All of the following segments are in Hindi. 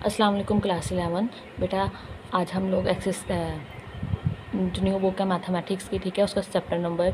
अस्सलाम वालेकुम क्लास 11। बेटा आज हम लोग न्यू बुक है मैथमेटिक्स की, ठीक है, उसका चैप्टर नंबर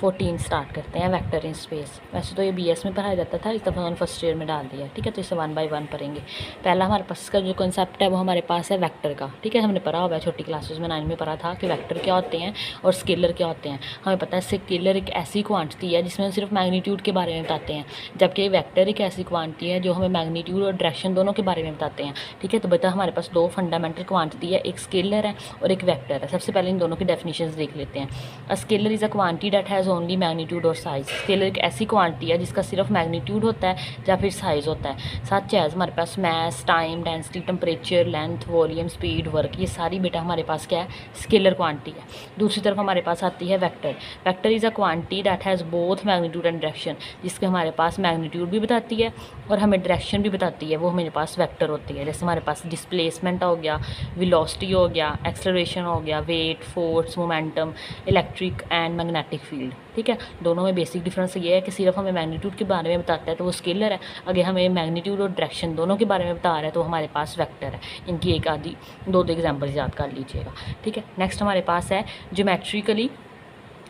14 स्टार्ट करते हैं, वेक्टर इन स्पेस। वैसे तो ये बीएस में पढ़ाया जाता था, इस दफ़ा उन्होंने फर्स्ट ईयर में डाल दिया, ठीक है। तो इसे 1 बाय 1 पढ़ेंगे। पहला हमारे पास का जो कॉन्सेप्ट है वो हमारे पास है वेक्टर का, ठीक है। हमने पढ़ा हुआ है छोटी क्लासेस में, 9 में पढ़ा था कि वेक्टर क्या होते हैं और स्केलर क्या होते हैं। हमें पता है स्केलर एक ऐसी क्वांटिटी है जिसमें सिर्फ मैग्नीट्यूड के बारे में बताते हैं, जबकि वेक्टर एक ऐसी क्वांटिटी है जो हमें मैग्नीट्यूड और डायरेक्शन दोनों के बारे में बताते हैं, ठीक है। तो बेटा हमारे पास दो फंडामेंटल क्वांटिटी है, एक स्केलर है और एक वेक्टर है। सबसे पहले इन दोनों की डेफिनेशंस देख लेते हैं। A scalar is a quantity that has only magnitude और साइज। स्केलर एक ऐसी क्वांटिटी है जिसका सिर्फ मैग्नीट्यूड होता है या फिर साइज होता है। सच एज हमारे पास mass, time, density, temperature, length, volume, speed, work, ये सारी बेटा हमारे पास क्या है, स्केलर क्वांटिटी है। दूसरी तरफ हमारे पास आती है vector. Vector is a quantity that has both magnitude and direction, जिसके हमारे पास मैग्नीट्यूड भी बताती है और हमें डायरेक्शन भी बताती है, वो हमारे पास वेक्टर होती है। जैसे हमारे पास डिस्प्लेसमेंट हो गया, वेलोसिटी हो गया, एक्सेलरेशन हो गया, weight, force, momentum, electric and magnetic field, ठीक है। दोनों में बेसिक डिफरेंस ये है कि सिर्फ हमें मैग्नीट्यूड के बारे में बताता है तो वो स्केलर है, अगर हमें मैग्नीट्यूड और डायरेक्शन दोनों के बारे में बता रहा है तो हमारे पास वेक्टर है। इनकी एक आधी दो एग्जाम्पल्स याद कर लीजिएगा, ठीक है। नेक्स्ट हमारे पास है geometrically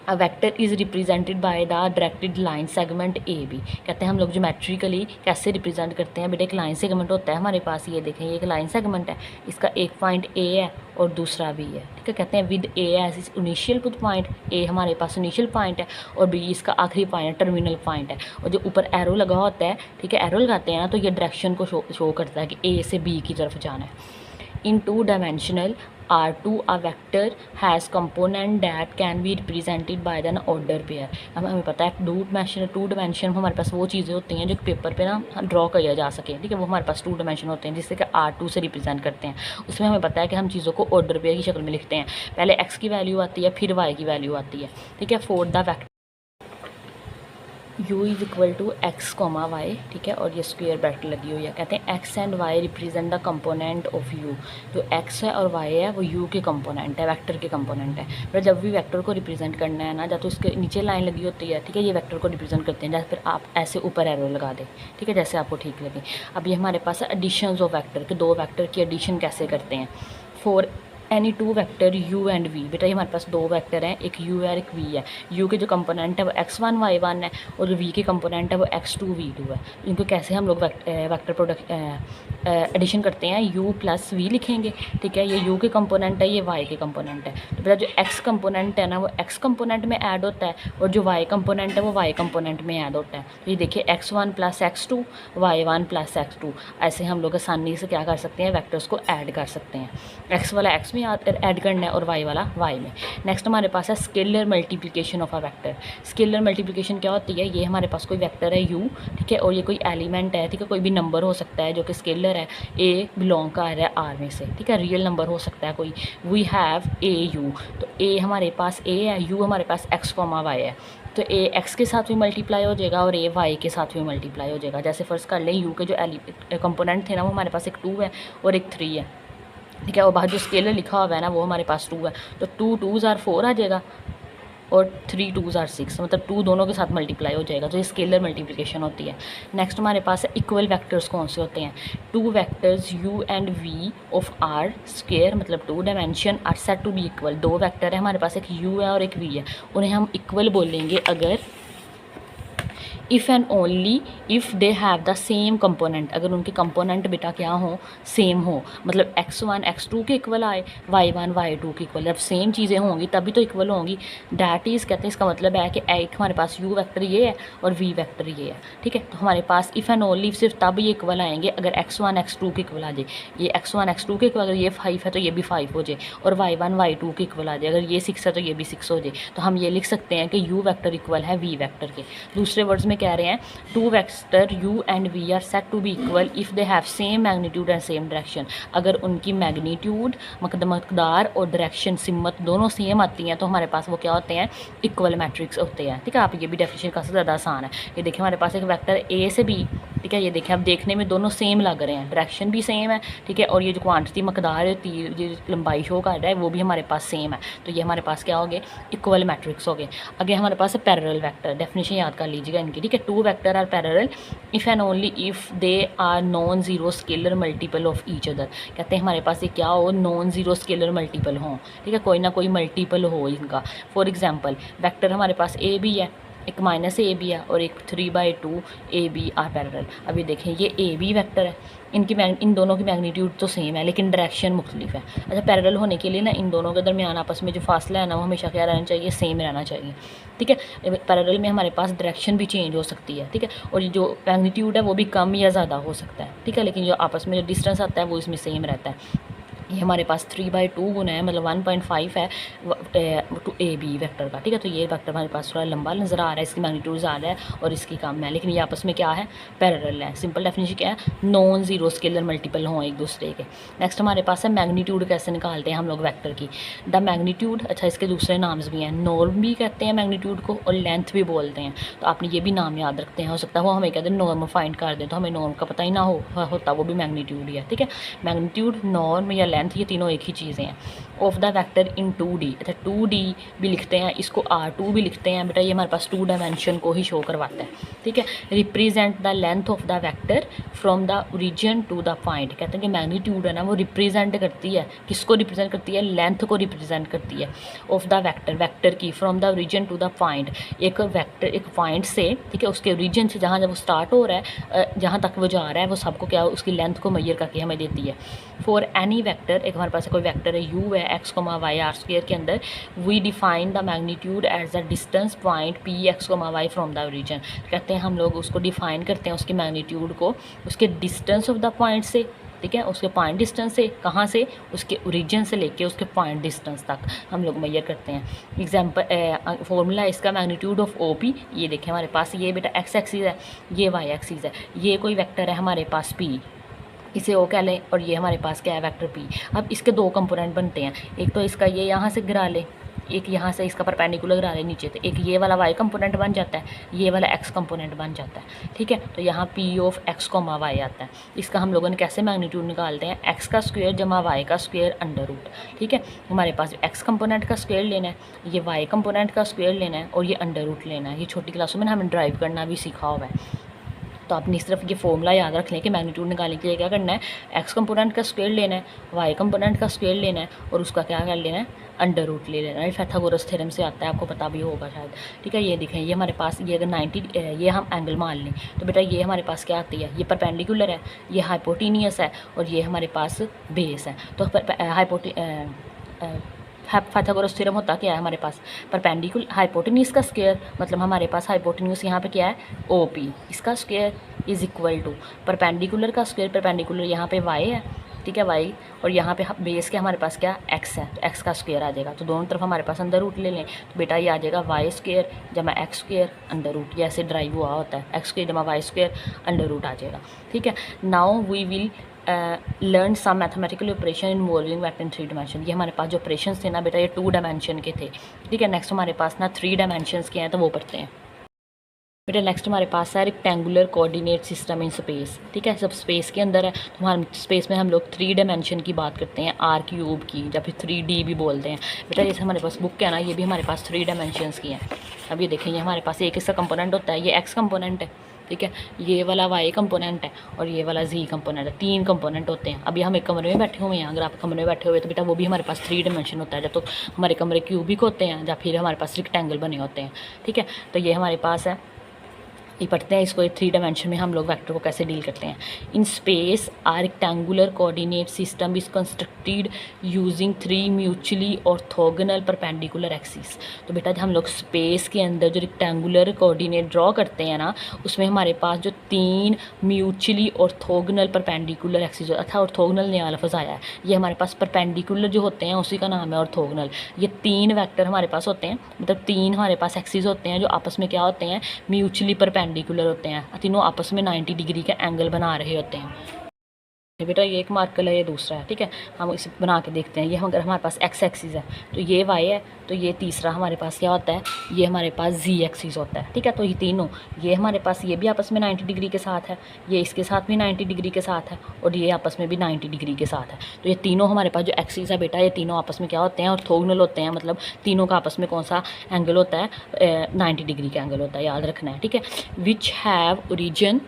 a vector is represented by the directed line segment A B. कहते हैं हम लोग ज्योमेट्रिकली कैसे रिप्रेजेंट करते हैं। बेटा एक लाइन सेगमेंट होता है हमारे पास, ये देखें ये एक लाइन सेगमेंट है, इसका एक पॉइंट ए है और दूसरा बी है, ठीक है। कहते हैं with a as initial point, a हमारे पास इनिशियल पॉइंट है और बी इसका आखिरी पॉइंट है, टर्मिनल पॉइंट है। और जो ऊपर एरो लगा होता है, ठीक है, एरो लगाते हैं ना तो ये डायरेक्शन को शो करता है कि ए से बी की तरफ जाना है। In two dimensional R2 a vector has component that can be represented by an order pair। हमें पता है टू डिमेंशन हमारे पास वो चीज़ें होती हैं जो पेपर पे ना ड्रॉ किया जा सके, ठीक है। वो हमारे पास टू डिमेंशन होते हैं जिससे कि R2 से रिप्रेजेंट करते हैं। उसमें हमें पता है कि हम चीज़ों को ऑर्डर पेयर की शक्ल में लिखते हैं। पहले x की वैल्यू आती है, फिर y की वैल्यू आती है, ठीक है। For the vector u is equal to x comma y, ठीक है, और ये स्क्वायर ब्रैकेट लगी हुई है। कहते हैं x and y represent the component of u। जो x है और y है वो u के कंपोनेंट है, वेक्टर के कंपोनेंट है। पर जब भी वेक्टर को रिप्रेजेंट करना है ना, जब तो इसके नीचे लाइन लगी होती है, ठीक है, ये वेक्टर को रिप्रेजेंट करते हैं। जैसे फिर आप ऐसे ऊपर एरो लगा दें, ठीक है, जैसे आपको ठीक लगे। अब ये हमारे पास है एडिशंस ऑफ वेक्टर, के दो वेक्टर की एडिशन कैसे करते हैं। For any two vector u and v। बेटा ये हमारे पास दो वेक्टर हैं, एक u है और एक v है। u के जो कंपोनेंट है वो x1 y1 है और v के कंपोनेंट है वो x2 v2 है। इनको कैसे हम लोग वेक्टर प्रोडक्ट एडिशन करते हैं, u प्लस v लिखेंगे, ठीक है। ये u के कंपोनेंट है, ये y के कंपोनेंट है। तो बेटा जो x कंपोनेंट है ना वो x कंपोनेंट में ऐड होता है और जो y कंपोनेंट है वो y कंपोनेंट में ऐड होता है। तो ये देखिए x1 plus x2, y1 plus x2। ऐसे हम लोग आसानी से क्या कर सकते हैं, वेक्टर्स को ऐड कर सकते हैं। x वाला x में ऐड करना है और y वाला y में। नेक्स्ट हमारे पास है scalar multiplication of a vector. Scalar multiplication क्या होती है, ये हमारे पास कोई वेक्टर है u, ठीक है, और ये कोई एलिमेंट है, ठीक है, कोई भी नंबर हो सकता है जो कि स्केलर है, a बिलोंग कर रहा है r में से, ठीक है, रियल नंबर हो सकता है कोई। वी हैव a u, तो a हमारे पास a है, u हमारे पास x, y है। तो a x के साथ भी मल्टीप्लाई हो जाएगा और a y के साथ भी मल्टीप्लाई हो जाएगा। जैसे फर्स्ट कर लें, u के जो कंपोनेंट थे ना वो हमारे पास एक 2 है और एक 3 है, ठीक है। और बाहर जो स्केलर लिखा हुआ है ना वो हमारे पास 2 है, तो 2 2s are 4 आ जाएगा और 3 2s are 6, मतलब 2 दोनों के साथ मल्टीप्लाई हो जाएगा। तो ये स्केलर मल्टीप्लिकेशन होती है। नेक्स्ट हमारे पास है इक्वल वेक्टर्स कौन से होते हैं। Two vectors u and v of r square, मतलब two dimension, are set to be equal. दो वेक्टर है हमारे पास, एक u है और एक v है, उन्हें हम इक्वल बोलेंगे अगर if and only if they have the same component. अगर उनके कंपोनेंट बेटा क्या हो, सेम हो, मतलब x1 x2 के इक्वल आए, y1 y2 के इक्वल। जब सेम चीज़ें होंगी तभी तो इक्वल होंगी। डैट इज़ कहते हैं इसका मतलब है कि एक हमारे पास u वेक्टर ये है और v वेक्टर ये है, ठीक है। तो हमारे पास इफ़ एंड ओनली सिर्फ तब ये इक्वल आएंगे अगर x1 x2 के इक्वल आ जाए। ये x1 x2 के इक्वल, अगर ये 5 है तो ये भी 5 हो जाए, और y1 y2 के इक्वल आ जाए। अगर ये 6 है तो ये भी 6 हो जाए। तो हम ये लिख सकते हैं कि u वेक्टर इक्वल है v वेक्टर के। दूसरे वर्ड्स में कह रहे हैं two vector u and v are set to be equal if they have same magnitude and same direction. अगर उनकी मैग्नीट्यूड, मकदार और डायरेक्शन, सिमत दोनों सेम आती हैं तो हमारे पास वो क्या होते हैं, इक्वल मैट्रिक्स होते हैं, ठीक है। आप ये भी डेफिनेशन काफ़ी ज़्यादा आसान है। ये देखिए हमारे पास एक वेक्टर a से b ठीक है। ये देखें, अब देखने में दोनों सेम लग रहे हैं, डायरेक्शन भी सेम है, ठीक है, और ये जो क्वांटिटी मकदार है, ये लंबाई शो कर रहा है, वो भी हमारे पास सेम है। तो ये हमारे पास क्या हो गए, इक्वल मैट्रिक्स हो गए। आगे हमारे पास है पैरेलल वेक्टर, डेफिनेशन याद कर लीजिएगा इनकी, ठीक है। Two vector are parallel if and only if they are non zero scalar multiple of each other. कहते हैं हमारे पास ये क्या हो, नॉन जीरो स्केलर मल्टीपल हो, ठीक है, कोई ना कोई मल्टीपल हो इनका। फॉर एग्जाम्पल वेक्टर हमारे पास ए भी है, एक माइनस ए बी है, और एक 3/2 ए बी आर पैरेलल। अभी देखें ये ए बी वेक्टर है, इन दोनों की मैग्नीट्यूड तो सेम है लेकिन डायरेक्शन मुख्तलिफ है। अच्छा, पैरेलल होने के लिए ना इन दोनों के दरमियान आपस में जो फासला है ना वो हमेशा क्या रहना चाहिए, सेम रहना चाहिए, ठीक है। पैरेलल में हमारे पास डायरेक्शन भी चेंज हो सकती है, ठीक है, और जो मैग्नीट्यूड है वो भी कम या ज़्यादा हो सकता है, ठीक है, लेकिन जो आपस में जो डिस्टेंस आता है वो इसमें सेम रहता है। ये हमारे पास 3/2 गुना है, मतलब 1.5 है टू ए बी वेक्टर का, ठीक है। तो ये वेक्टर हमारे पास थोड़ा लंबा नज़र आ रहा है, इसकी मैग्नीट्यूड ज़्यादा है और इसकी कम है, लेकिन ये आपस में क्या है, पैरेलल है। सिंपल डेफिनेशन क्या है, नॉन जीरो स्केलर मल्टीपल हों एक दूसरे के। नेक्स्ट हमारे पास है मैग्नीट्यूड कैसे निकालते हैं हम लोग वेक्टर की। द मैग्नीट्यूड, अच्छा इसके दूसरे नाम्स भी हैं, नॉर्म भी कहते हैं मैग्नीट्यूड को और लेंथ भी बोलते हैं, तो आपने ये भी नाम याद रखते हैं। हो सकता है वो हमें कहते हैं नॉर्म फाइंड कर दें तो हमें नॉर्म का पता ही ना होता, वो भी मैग्नीट्यूड ही है, ठीक है। मैग्नीट्यूड, नॉर्म या लेंथ, ये तीनों एक ही चीज़ें हैं। Of the vector in 2D, अच्छा 2D भी लिखते हैं इसको, R2 भी लिखते हैं बेटा, ये हमारे पास 2 डायमेंशन को ही शो करवाता है, ठीक है। Represent the length of the vector from the origin to the point. कहते हैं कि मैग्नीट्यूड है ना वो रिप्रेजेंट करती है, किसको रिप्रेजेंट करती है, लेंथ को रिप्रेजेंट करती है, ऑफ द वेक्टर की, from the origin to the point. एक वेक्टर एक पॉइंट से, ठीक है, उसके ओरिजिन से जहाँ जब वो स्टार्ट हो रहा है जहाँ तक वो जा रहा है वो सबको क्या उसकी लेंथ को मैयर करके हमें देती है। फॉर एनी वेक्टर, एक हमारे पास कोई वेक्टर है u है, x, y, r स्क्वायर के अंदर we define the magnitude as the distance point p x, y from the origin. कहते हैं हम लोग उसको डिफाइन करते हैं उसकी मैग्नीट्यूड को उसके डिस्टेंस ऑफ द पॉइंट से, ठीक है, उसके पॉइंट डिस्टेंस से, कहाँ से, उसके ओरिजिन से लेके उसके पॉइंट डिस्टेंस तक हम लोग मैयर करते हैं। एग्जाम्पल फॉर्मूला इसका मैग्नीट्यूड ऑफ ओ पी, ये देखें हमारे पास ये बेटा एक्स एक्सिस है, ये वाई एक्सिस है, ये कोई वेक्टर है हमारे पास p, इसे ओ कह लें, और ये हमारे पास क्या है वेक्टर p। अब इसके दो कंपोनेंट बनते हैं, एक तो इसका ये यहाँ से गिरा ले, एक यहाँ से इसका परपेंडिकुलर गिरा ले नीचे, तो एक ये वाला y कंपोनेंट बन जाता है, ये वाला x कंपोनेंट बन जाता है, ठीक है। तो यहाँ p ऑफ x, y आता है। इसका हम लोगों ने कैसे मैग्नीट्यूड निकालते हैं, x का स्क्वायर जमा y का स्क्वायर अंडर रूट, ठीक है। हमारे पास x कंपोनेंट का स्क्वायर लेना है, ये y कंपोनेंट का स्क्वायर लेना है और ये अंडर रूट लेना है। ये छोटी क्लासों में हमें ड्राइव करना भी सीखा हुआ है, तो आपने इस तरफ ये फॉर्मूला याद रख लें कि मैग्नीट्यूड निकालने के लिए क्या करना है, एक्स कंपोनेंट का स्क्वायर लेना है, वाई कंपोनेंट का स्क्वायर लेना है और उसका क्या कर लेना है, अंडर रूट ले लेना है। पाइथागोरस थ्योरम से आता है, आपको पता भी होगा शायद, ठीक है। ये देखें, ये हमारे पास ये अगर 90 ये हम एंगल मान लें तो बेटा ये हमारे पास क्या आती है, ये परपेंडिकुलर है, ये हाइपोटेनियस है और ये हमारे पास बेस है। तो पाइथागोरस थ्योरम होता क्या है हमारे पास, परपेंडिकुलर हाइपोटेन्यूज का स्क्वायर, मतलब हमारे पास हाइपोटेन्यूज यहाँ पे क्या है OP, इसका square is equal to perpendicular का स्क्वायर, परपेंडिकुलर यहाँ पे y है, ठीक है, y, और यहाँ पे बेस के हमारे पास क्या x है, तो x का स्क्वायर आ जाएगा। तो दोनों तरफ हमारे पास अंदर रूट ले लें तो बेटा ये आ जाएगा y स्क्वायर जमा x स्क्वायर अंडर रूट, ये ऐसे ड्राइव हुआ होता है, x स्क्वायर जमा y स्क्वायर अंडर रूट आ जाएगा, ठीक है। Now we will learn some mathematical operation involving vector in 3 dimension. ये हमारे पास जो ऑपरेशन थे ना बेटा ये 2 डायमेंशन के थे, ठीक है। नेक्स्ट हमारे पास ना 3 डायमेंशंस के हैं तो वो पढ़ते हैं बेटा। नेक्स्ट हमारे पास है rectangular coordinate system in space, ठीक है। सब स्पेस के अंदर है तो हमारे स्पेस में हम लोग 3 डायमेंशन की बात करते हैं, r³ की, या फिर 3D भी बोलते हैं बेटा। जैसे हमारे पास बुक है ना, ये भी हमारे पास 3 डायमेंशंस की हैं। अब ये देखें, ये हमारे पास एक इसका कंपोनेंट होता है, ये x कंपोनेंट है, ठीक है, ये वाला y कंपोनेंट है और ये वाला z कंपोनेंट है, 3 कंपोनेंट होते हैं। अभी हम एक कमरे में बैठे हुए हैं, अगर आप कमरे में बैठे हुए तो बेटा वो भी हमारे पास 3 डायमेंशन होता है, जब तो हमारे कमरे क्यूबिक होते हैं या फिर हमारे पास रेक्टेंगल बने होते हैं, ठीक है। तो ये हमारे पास है, ये पढ़ते हैं इसको, 3 डायमेंशन में हम लोग वेक्टर को कैसे डील करते हैं। In space our rectangular coordinate system is constructed using 3 mutually orthogonal perpendicular axis. तो बेटा हम लोग स्पेस के अंदर जो रेक्टेंगुलर कोऑर्डिनेट ड्रॉ करते हैं ना, उसमें हमारे पास जो 3 म्यूचुअली ऑर्थोगोनल परपेंडिकुलर एक्सिस, अच्छा ऑर्थोगोनल नया लफ्ज़ आया है, ये हमारे पास परपेंडिकुलर जो होते हैं उसी का नाम है ऑर्थोगोनल। ये 3 वेक्टर हमारे पास होते हैं, मतलब 3 हमारे पास एक्सिस होते हैं जो आपस में क्या होते हैं, म्यूचुअली परपेंडिकुलर होते हैं, तीनों आपस में 90 डिग्री का एंगल बना रहे होते हैं। बेटा ये एक मार्कर है, ये दूसरा है, ठीक है। हम इसे बना के देखते हैं। ये अगर हमारे पास एक्स एक्सिस है तो ये वाई है, तो ये तीसरा हमारे पास क्या होता है, ये हमारे पास जी एक्सिस होता है, ठीक है। तो ये तीनों, ये हमारे पास ये भी आपस में 90 डिग्री के साथ है, ये इसके साथ भी 90 डिग्री के साथ है, और ये आपस में भी 90 डिग्री के साथ है। तो ये तीनों हमारे पास जो एक्सिस है बेटा, ये तीनों आपस में क्या होते हैं, ऑर्थोगोनल होते हैं। मतलब तीनों का आपस में कौन सा एंगल होता है, 90 डिग्री का एंगल होता है, याद रखना है, ठीक है। विच हैव ओरिजिन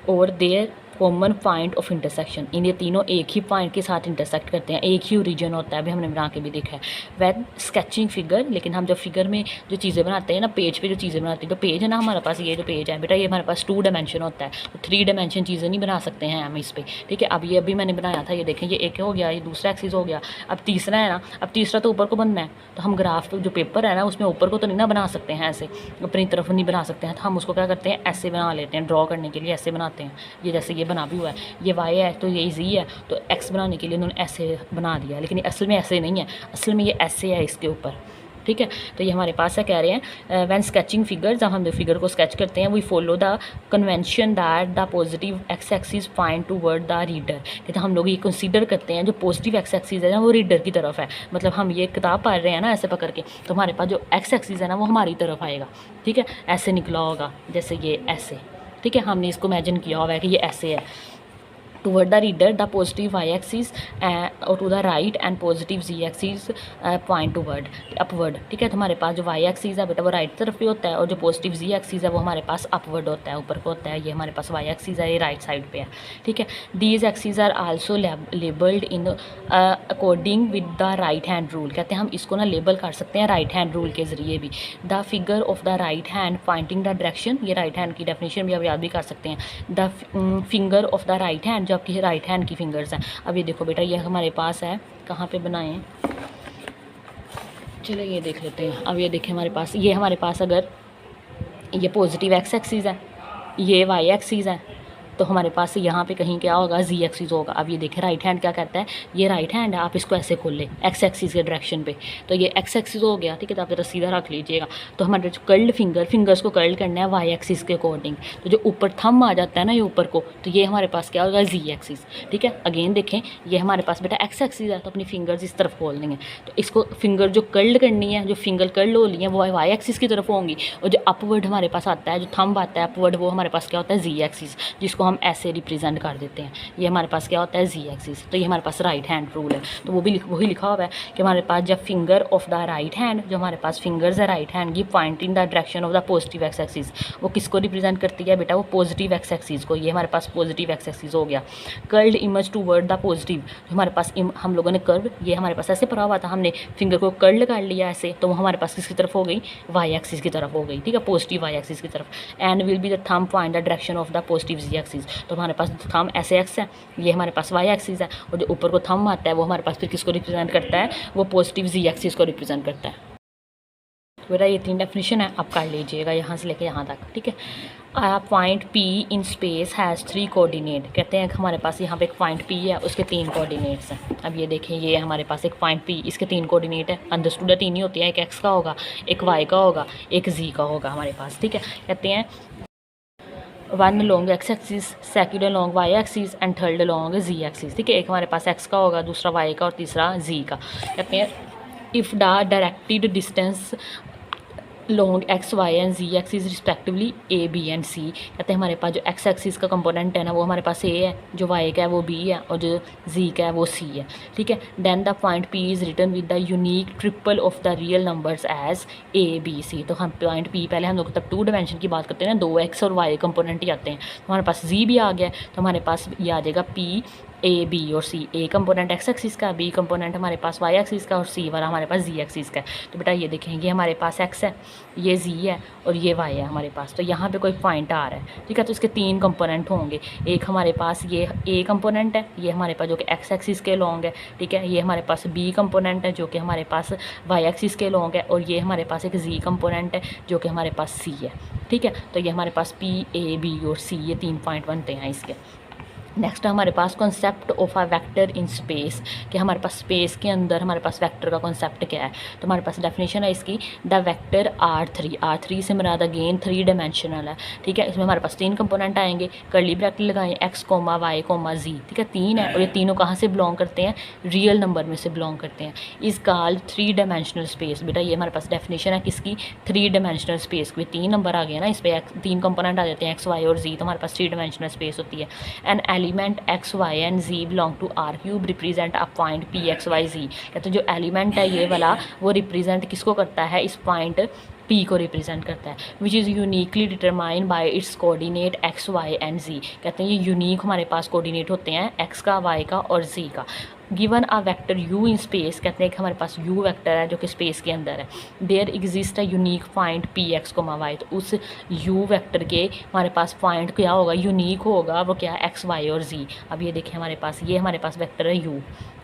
और their common point of intersection, in ये तीनों एक ही पॉइंट के साथ इंटरसेक्ट करते हैं, एक ही ओरिजिन होता है। अभी हमने बना के भी देखा है। वैन स्केचिंग फिगर, लेकिन हम जब फिगर में जो चीज़ें बनाते हैं ना, पेज पे जो चीज़ें बनाते हैं, तो पेज है ना हमारे पास, ये जो पेज है बेटा, ये हमारे पास 2 डायमेंशन होता है, तो 3 डायमेंशन चीज़ें नहीं बना सकते हैं हम इस पर, ठीक है। अब ये अभी मैंने बनाया था, ये देखें, ये एक हो गया, ये दूसरा एक्सिस हो गया, अब तीसरा है ना, अब तीसरा तो ऊपर को बनना है, तो हम ग्राफ जो पेपर है ना, उसमें ऊपर को तो नहीं ना बना सकते हैं, ऐसे अपनी तरफ नहीं बना सकते हैं, तो हम उसको क्या करते हैं, ऐसे बना लेते हैं, ड्रॉ करने के लिए ऐसे बनाते हैं। ये जैसे ये बना भी हुआ है, ये वाई है तो ये जी है, तो एक्स बनाने के लिए उन्होंने ऐसे बना दिया, लेकिन असल में ऐसे नहीं है, असल में ये ऐसे है इसके ऊपर, ठीक है। तो ये हमारे पास है, कह रहे हैं व्हेन स्केचिंग फिगर, जब हम फिगर को स्केच करते हैं, we follow the convention that the positive x axis point toward the reader, कहते हैं हम लोग ये कंसीडर करते हैं जो पॉजिटिव एक्स एक्सिस है ना, वो रीडर की तरफ है। मतलब हम ये किताब पढ़ रहे हैं ना ऐसे पकड़ के, तो हमारे पास जो एक्स एक्सिस है ना, वो हमारी तरफ आएगा, ठीक है। ऐसे निकला होगा, जैसे ये ऐसे, ठीक है। हमने इसको इमेजिन किया हुआ है कि ये ऐसे है, toward the reader the positive y axis और to the right and positive z axis point toward upward, ठीक है। तो हमारे पास जो y axis है बेटा, वो राइट तरफ पे होता है, और जो पॉजिटिव z axis है वो हमारे पास अपवर्ड होता है, ऊपर को होता है। ये हमारे पास y axis है, ये राइट साइड पे है, ठीक है। these axes are also labeled in according with the right hand rule, कहते हैं हम इसको ना लेबल कर सकते हैं राइट हैंड रूल के ज़रिए भी। The figure of the right hand Poynting the direction, ये राइट हैंड की डेफिनेशन भी आप याद भी कर सकते हैं। The finger of the right hand, जो आपकी राइट हैंड की फिंगर्स हैं। अब ये देखो बेटा, ये हमारे पास है, कहाँ पे बनाए हैं, चलो ये देख लेते हैं। अब ये देखें हमारे पास, ये हमारे पास अगर ये पॉजिटिव एक्स एक्सिस है, ये वाई एक्सिस है, तो हमारे पास यहाँ पे कहीं क्या होगा, जी एक्सिस होगा। अब ये देखें राइट हैंड क्या कहता है, ये राइट हैंड है, आप इसको ऐसे खोल लें एक्स एक्सिस के डायरेक्शन पे, तो ये एक्स एक्सिस हो गया, ठीक है। तो आप जरा सीधा रख लीजिएगा। तो हमारे जो कर्ल्ड फिंगर्स को कर्ल करना है वाई एक्सिस के अकॉर्डिंग, तो जो ऊपर थंब आ जाता है ना ये ऊपर को, तो ये हमारे पास क्या होगा, जी एक्सिस, ठीक है। अगेन देखें, ये हमारे पास बेटा एक्स एक्सिस है, तो अपनी फिंगर्स इस तरफ खोल देंगे, तो इसको फिंगर जो कर्ल्ड करनी है, जो फिंगर कर्ल हो रही है, वो वाई एक्सिस की तरफ होंगी, और जो अपवर्ड हमारे पास आता है, जो थंब आता है अपवर्ड, वो हमारे पास क्या होता है, जी एक्सिस, जिसको हम ऐसे रिप्रेजेंट कर देते हैं। ये हमारे पास क्या होता है, जी एक्सिस। तो ये हमारे पास राइट हैंड रूल है, तो वो भी वही लिखा हुआ है कि हमारे पास जब finger of the right hand, जो हमारे पास फिंगर्स है राइट हैंड की, point in the direction of the positive x axis, वो किसको रिप्रेजेंट करती है बेटा, वो पॉजिटिव एक्स एक्सिस को। ये हमारे पास पॉजिटिव एक्स एक्सिस हो गया। Curled image toward the positive, हमारे पास हम लोगों ने कर्व, ये हमारे पास ऐसे पढ़ा हुआ था, हमने फिंगर को कर्ल कर लिया ऐसे, तो वो हमारे पास किसकी तरफ हो गई, वाई एक्सिस की तरफ हो गई, ठीक है, पॉजिटिव वाई एक्सिस की तरफ। And will be the thumb point the direction of the positive z axis, तो हमारे पास थंब ऐसे एक्स है, ये हमारे पास वाई एक्सिस है, और जो ऊपर को थंब आता है वो हमारे पास फिर किसको रिप्रेजेंट करता है, वो पॉजिटिव जी एक्सिस को रिप्रेजेंट करता है। बेटा ये 3 डेफिनेशन है, आप कर लीजिएगा यहाँ से लेके यहाँ तक, ठीक है। Point P in space has 3 coordinate, कहते हैं हमारे पास यहाँ पे एक पॉइंट P है, उसके 3 कोऑर्डिनेट्स हैं। अब ये देखें, ये हमारे पास एक पॉइंट P, इसके 3 कोऑर्डिनेट है, अंडरस्टूड 3 ही होती है, एक एक्स का होगा, एक वाई का होगा, एक जी का होगा हमारे पास, ठीक है। कहते हैं one long x axis, second long y axis and third long z axis, ठीक है। एक हमारे पास एक्स का होगा, दूसरा वाई का और तीसरा जी का। कहते हैं if the directed distance along x y and z axis respectively a b and c, कहते हैं हमारे पास जो एक्स एक्सिस का कंपोनेंट है ना, वो हमारे पास ए है, जो वाई का है वो बी है, और जो जी का है वो सी है, ठीक है। Then the point P is written with the unique triple of the real numbers as A B C. तो हम पॉइंट पी, पहले हम लोग तब 2 डायमेंशन की बात करते हैं ना, 2 एक्स और वाई कंपोनेंट ही आते हैं, तो हमारे पास जी भी आ गया, तो हमारे पास ये आ जाएगा पी ए बी और सी, ए कंपोनेंट एक्स एक्सिस का, बी कंपोनेंट हमारे पास वाई एक्सिस का, और सी वाला हमारे पास जी एक्सिस का है। तो बेटा ये देखें, ये हमारे पास एक्स है, ये जी है, और ये वाई है हमारे पास। तो यहाँ पे कोई पॉइंट आ रहा है, ठीक है, तो इसके 3 कंपोनेंट होंगे। एक हमारे पास ये ए कंपोनेंट है, ये हमारे पास जो कि एक्स एक्सिस के लॉन्ग है, ठीक है। ये हमारे पास बी कंपोनेंट है जो कि हमारे पास वाई एक्सिस के लॉन्ग है, और ये हमारे पास एक जी कंपोनेंट है जो कि हमारे पास सी है, ठीक है। तो ये हमारे पास पी ए बी और सी, ये 3 पॉइंट बनते हैं इसके। नेक्स्ट हमारे पास concept of a vector in space, कि हमारे पास स्पेस के अंदर हमारे पास वेक्टर का कॉन्सेप्ट क्या है। तो हमारे पास डेफिनेशन है इसकी, द वेक्टर R3 से मुराद अगेन 3 डायमेंशनल है, ठीक है। इसमें हमारे पास 3 कंपोनेंट आएंगे, कर्ली ब्रैकेट लगाएं x, y, z, ठीक है, 3 है और ये तीनों कहाँ से बिलोंग करते हैं, रियल नंबर में से बिलोंग करते हैं। इस कॉल्ड 3 डायमेंशनल स्पेस। बेटा ये हमारे पास डेफिनेशन है किसकी, 3 डायमेंशनल स्पेस की। 3 नंबर आ गया ना, इस पर 3 कंपोनेंट आ जाते हैं x, y और z, तो हमारे पास 3 डायमेंशनल स्पेस होती है। An element x, y and z belong to R³ represent a point P, X, Y, Z। कहते हैं जो एलिमेंट है ये वाला वो रिप्रेजेंट किसको करता है, इस पॉइंट P को रिप्रेजेंट करता है, which is uniquely determine by it's coordinate x, y and z। कहते हैं ये यूनिक हमारे पास कोऑर्डिनेट होते हैं x का, y का और z का। Given a vector u in space, कहते हैं कि हमारे पास u वेक्टर है जो कि स्पेस के अंदर है। There exist a unique point P, X, y, तो उस u वेक्टर के हमारे पास पॉइंट क्या होगा, यूनिक होगा, वो क्या है, x, y और z। अब ये देखिए हमारे पास ये हमारे पास वेक्टर है u,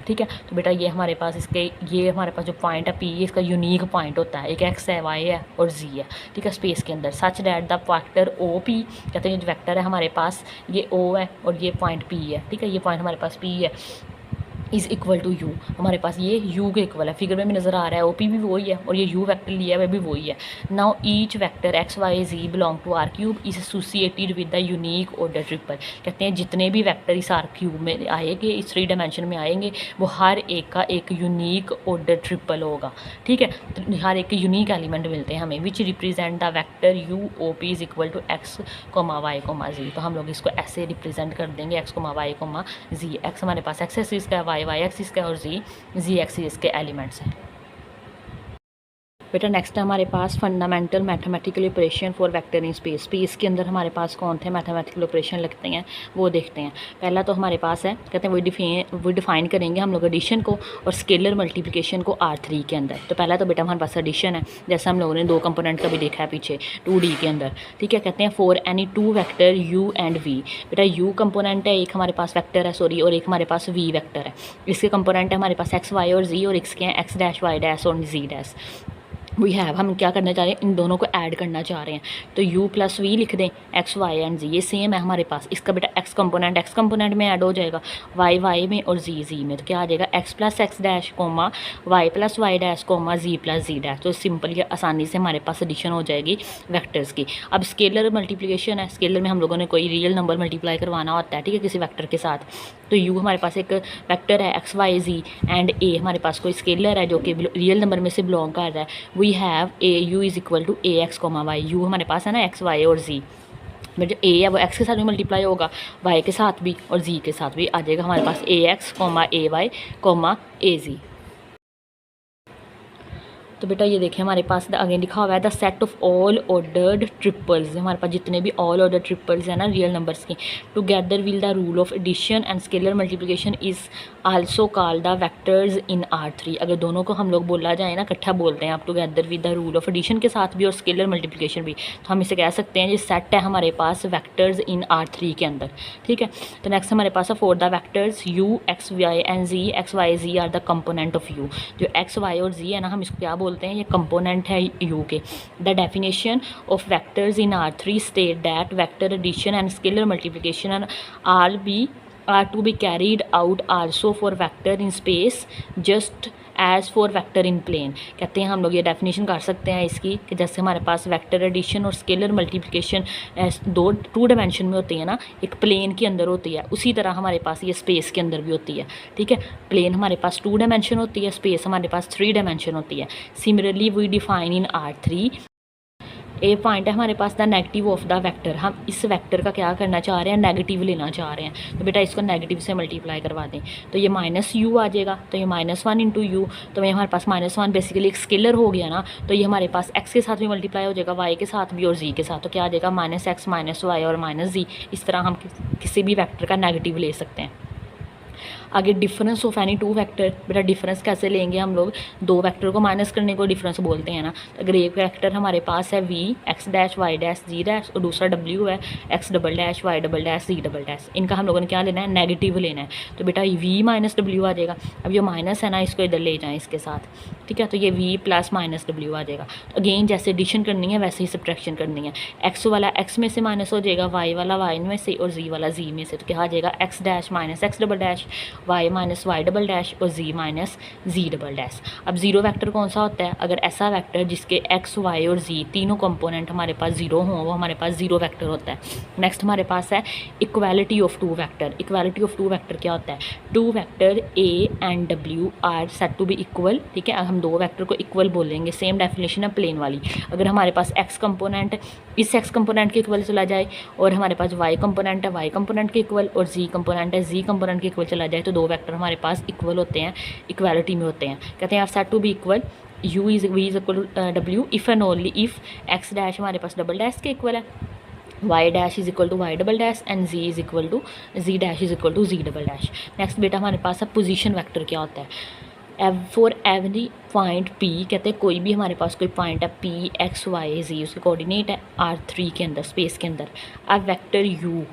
ठीक है। तो बेटा ये हमारे पास इसके ये हमारे पास जो पॉइंट है P, इसका यूनिक पॉइंट होता है, एक x है, y है और z है, ठीक है, स्पेस के अंदर। Such that the factor OP, कहते हैं जो वेक्टर है हमारे पास ये O है और ये पॉइंट P है, ठीक है, ये पॉइंट हमारे पास P है, इज़ इक्वल टू यू। हमारे पास ये u के इक्वल है, फिगर में भी नज़र आ रहा है, OP भी वही है और ये u वेक्टर लिया है वह भी वही है। Now each vector x, y, z belong to R³ is associated with the unique order triple. कहते हैं जितने भी वेक्टर इस R³ में आएंगे, इस 3 डायमेंशन में आएंगे, वो हर एक का एक यूनिक ऑर्डर ट्रिपल होगा, ठीक है। तो हर एक के यूनिक एलिमेंट मिलते हैं हमें, which represent the vector UOP is equal to x, y, z। तो हम लोग इसको ऐसे रिप्रेजेंट कर देंगे, x, y, z। x हमारे पास x एक्सिस का, y एक्सिस का और z एक्सिस के एलिमेंट्स हैं। बेटा नेक्स्ट है हमारे पास fundamental mathematical operation for vector in space. Space के अंदर हमारे पास कौन थे मैथमेटिकल ऑपरेशन लगते हैं वो देखते हैं। पहला तो हमारे पास है, कहते हैं वो डिफाइन करेंगे हम लोग एडिशन को और स्केलर मल्टीप्लिकेशन को R3 के अंदर। तो पहला तो बेटा हमारे पास एडिशन है, जैसे हम लोगों ने 2 कंपोनेंट का भी देखा है पीछे 2D के अंदर, ठीक है। कहते हैं for any 2 vector u and v। बेटा u कंपोनेंट है, एक हमारे पास वेक्टर है सॉरी, और एक हमारे पास v वेक्टर है। इसके कंपोनेंट है हमारे पास x, y और z, और इसके हैं x डैश, y डैश और z डैश। वी हैव, हम क्या करना चाह रहे हैं, इन दोनों को ऐड करना चाह रहे हैं, तो u प्लस वी लिख दें, x, y एंड z ये सेम है हमारे पास। इसका बेटा x कंपोनेंट में ऐड हो जाएगा, y में और z में, तो क्या आ जाएगा x plus x dash comma y plus y dash comma z plus z dash. तो सिंपल ये आसानी से हमारे पास एडिशन हो जाएगी वेक्टर्स की। अब स्केलर मल्टीप्लिकेशन है, स्केलर में हम लोगों ने कोई रियल नंबर मल्टीप्लाई करवाना होता है, ठीक है, किसी वेक्टर के साथ। तो u हमारे पास एक वेक्टर है x, y, z and a हमारे पास कोई स्केलर है जो कि रियल नंबर में से बिलोंग कर रहा है। We have a u is equal to a x, y। u हमारे पास है ना x, y और z, बट जो a है वो x के साथ भी मल्टीप्लाई होगा, y के साथ भी और z के साथ भी आ जाएगा हमारे पास a x, a y, a z। तो बेटा ये देखें हमारे पास आगे लिखा हुआ है the set of all ordered triples. हमारे पास जितने भी ऑल ऑर्डर ट्रिपल्स हैं ना रियल नंबर्स की, together will the rule of addition and scalar multiplication is also called the vectors in R3। अगर दोनों को हम लोग बोला जाए ना, इकट्ठा बोलते हैं आप, together with the rule of addition के साथ भी और स्केलर मल्टीप्लिकेशन भी, तो हम इसे कह सकते हैं ये सेट है हमारे पास वेक्टर्स इन R3 के अंदर, ठीक है। तो नेक्स्ट हमारे पास है for the vectors u, x, y and z, x, y, z are the component of u। जो x, y और z है ना, हम इसको क्या बोलते हैं, ये कंपोनेंट है u के। The definition of vectors in R3 state that vector addition and scalar multiplication are to be carried out also for vector in space just as for vector in plane। कहते हैं हम लोग ये डेफिनेशन कर सकते हैं इसकी कि जैसे हमारे पास वेक्टर एडिशन और स्केलर मल्टीप्लिकेशन 2 डायमेंशन में होती है ना, एक प्लेन के अंदर होती है, उसी तरह हमारे पास ये स्पेस के अंदर भी होती है, ठीक है। प्लेन हमारे पास 2 डायमेंशन होती है, स्पेस हमारे पास 3 डायमेंशन होती है। Similarly we define in R3 a point है हमारे पास the negative of the vector. हम इस वेक्टर का क्या करना चाह रहे हैं, नेगेटिव लेना चाह रहे हैं, तो बेटा इसको नेगेटिव से मल्टीप्लाई करवा दें, तो ये -u आ जाएगा, तो ये -1 इंटू यू, तो ये हमारे पास -1 बेसिकली एक स्केलर हो गया ना, तो ये हमारे पास x के साथ भी मल्टीप्लाई हो जाएगा, y के साथ भी और z के साथ, तो क्या आ जाएगा -x -y और -z। इस तरह हम किसी भी वेक्टर का नेगेटिव ले सकते हैं। आगे difference of any two vector, बेटा डिफरेंस कैसे लेंगे हम लोग, दो वेक्टर को माइनस करने को डिफरेंस बोलते हैं ना। अगर एक वेक्टर हमारे पास है v x dash y dash z dash और दूसरा डब्ल्यू है x double dash y double dash z double dash, इनका हम लोगों ने क्या लेना है, नेगेटिव लेना है। तो बेटा वी माइनस डब्ल्यू आ जाएगा। अब ये माइनस है ना, इसको इधर ले जाएँ इसके साथ, ठीक है। तो ये वी प्लस माइनस डब्ल्यू आ जाएगा। तो अगेन जैसे एडिशन करनी है वैसे ही सब्ट्रैक्शन करनी है। एक्स वाला एक्स में से माइनस हो जाएगा, वाई वाला वाई में से और जी वाला जी में से। तो क्या आ जाएगा, x dash minus x double dash, y minus y double dash और z minus z double dash. अब जीरो वेक्टर कौन सा होता है, अगर ऐसा वेक्टर जिसके एक्स वाई और जी तीनों कंपोनेंट हमारे पास जीरो हों, वो हमारे पास जीरो वेक्टर होता है। नेक्स्ट हमारे पास है equality of two vector. Equality of two vector क्या होता है, टू वेक्टर ए एंड डब्ल्यू are set to be equal, ठीक है। हम दो वेक्टर को इक्वल बोलेंगे, सेम डेफिनेशन है प्लेन वाली। अगर हमारे पास एक्स कंपोनेंट इस एक्स कंपोनेंट के इक्वल चला जाए और हमारे पास वाई कंपोनेंट है वाई कंपोनेंट के इक्वल और जी कंपोनेंट है जी कंपोनेंट के इक्वल चला जाए, तो दो वेक्टर हमारे पास इक्वल होते हैं, इक्वालिटी में होते हैं। कहते हैं are set to be equal, u is v is equal to डब्ल्यू if and only if x dash हमारे पास डबल डैश के इक्वल है, y dash is equal to y double dash and z is equal to z dash is equal to z double dash. Next बेटा हमारे पास है पोजीशन वेक्टर क्या होता है, फॉर एवरी पॉइंट पी, कहते हैं कोई भी हमारे पास कोई पॉइंट है पी एक्स वाई जी, उसके कोऑर्डिनेट है R3 के अंदर, स्पेस के अंदर। अब vector u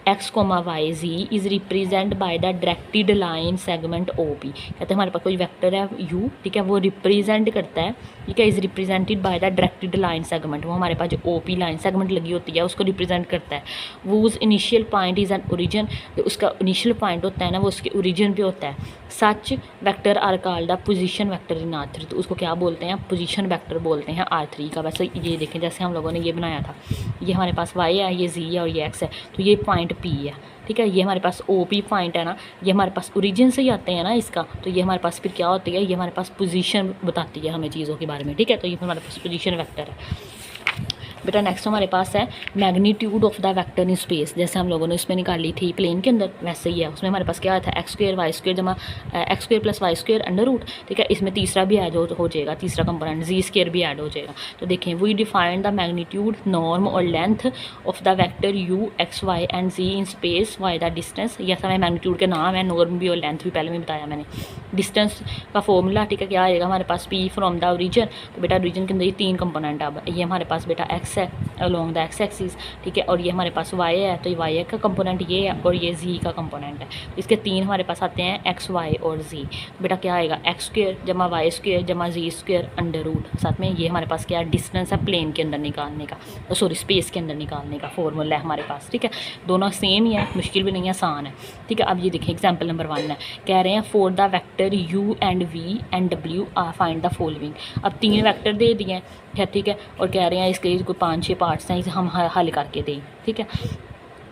x comma y z is represent by the directed line segment o p. कहते हैं हमारे पास कोई वेक्टर है यू, ठीक है, वो रिप्रेजेंट करता है, ठीक है, is represented by the directed line segment. वो हमारे पास जो ओ पी लाइन सेगमेंट लगी होती है उसको रिप्रेजेंट करता है। Whose initial point is an origin, तो उसका इनिशियल पॉइंट होता है ना वो उसके ओरिजिन पे होता है। Such vector are called the position vector in R3, तो उसको क्या बोलते हैं, पोजीशन वेक्टर बोलते हैं R3 का। वैसे ये देखें जैसे हम लोगों ने ये बनाया था, ये हमारे पास वाई है, ये जी है और ये एक्स है, तो ये पॉइंट पी है, ठीक है। ये हमारे पास ओ पी पॉइंट है ना, ये हमारे पास ओरिजिन से ही आते हैं ना इसका, तो ये हमारे पास फिर क्या होती है, ये हमारे पास पोजीशन बताती है हमें चीज़ों के बारे में, ठीक है। तो ये हमारे पास पोजीशन वेक्टर है। बेटा नेक्स्ट हमारे पास है magnitude of the vector in space, जैसे हम लोगों ने इसमें निकाली थी प्लेन के अंदर वैसे ही है। उसमें हमारे पास क्या था, एक्स स्क्वेयर वाई स्क्वेयर जमा x square plus y square under root, ठीक है। इसमें तीसरा भी ऐड हो जाएगा, तीसरा कंपोनेंट जी स्क्वेयर भी ऐड हो जाएगा। तो देखें we define the magnitude norm और length of the vector u x y and z in space by the distance. ये हमें मैग्नीट्यूड के नाम है, नॉर्म भी और लेंथ भी पहले में बताया मैंने। डिस्टेंस का फॉर्मूला, ठीक है, क्या आएगा हमारे पास पी फ्रॉम द ओरिजिन, तो बेटा ओरिजिन के अंदर ये तीन कंपोनेंट। अब ये हमारे पास बेटा एक्स है अलोंग द एक्स एक्सिस, ठीक है, और ये हमारे पास वाई है, तो ये वाई का कंपोनेंट ये है और ये जी का कंपोनेंट है। इसके तीन हमारे पास आते हैं एक्स वाई और जी। तो बेटा क्या आएगा, एक्स स्क्वेयर जमा वाई स्क्वेयर जमा जी स्क्वेयर अंडर रूट, साथ में ये हमारे पास क्या है, डिस्टेंस है प्लेन के अंदर निकालने का, सॉरी स्पेस के अंदर निकालने का फॉर्मूला है हमारे पास, ठीक है। दोनों सेम ही है, मुश्किल भी नहीं है, आसान है, ठीक है। अब ये देखिए एग्जाम्पल नंबर 1 है, कह रहे हैं for the vector u and v and डब्ल्यू फाइंड द फॉलोइंग। अब तीन वेक्टर दे दिए हैं, ठीक है, और कह रहे हैं इसके कोई 5-6 पार्ट्स हैं, इसे हम हल करके दें, ठीक है।